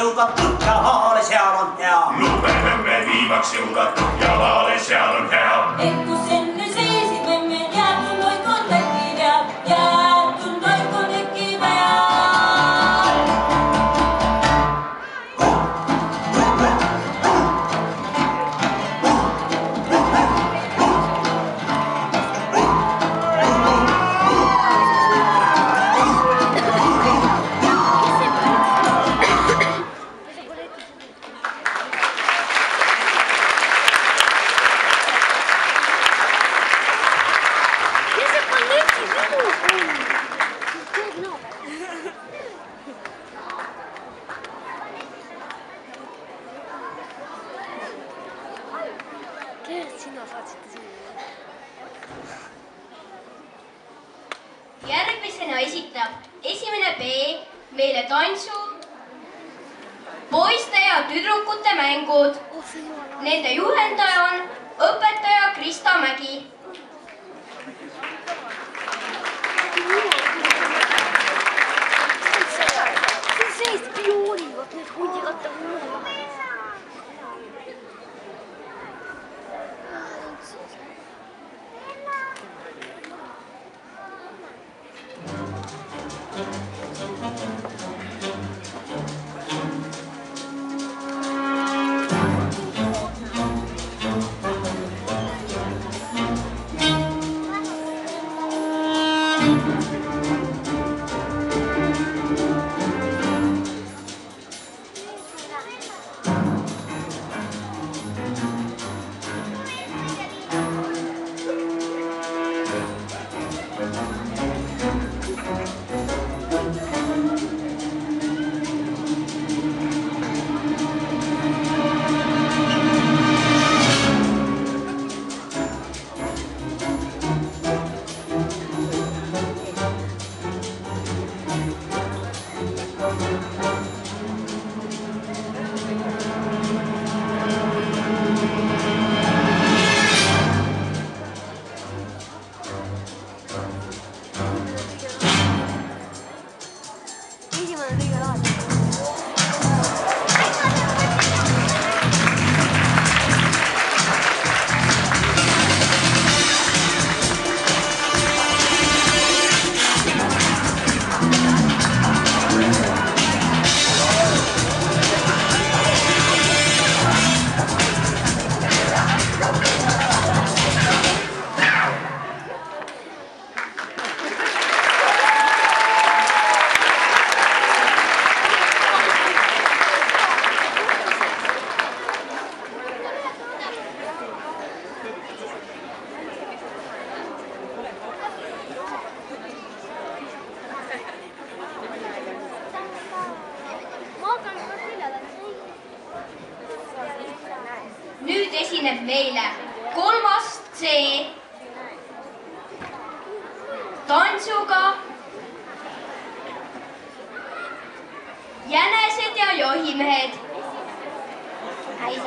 jõudatud ja lahale, seal on hea. Lubeme viimaks jõudatud ja lahale, seal on hea. Et kus enne seisime me jäätud oikon teki peal, jäätud oikon teki peal. Järgmisena esitab esimene B meile tantsu poiste ja tüdrukute mängud. Nende juhendaja on õpetaja Krista Mägi. See spioonivad need hundiratta vahel. Nüüd esineb meile kolmas C tantsuga Jänesed ja jahimehed.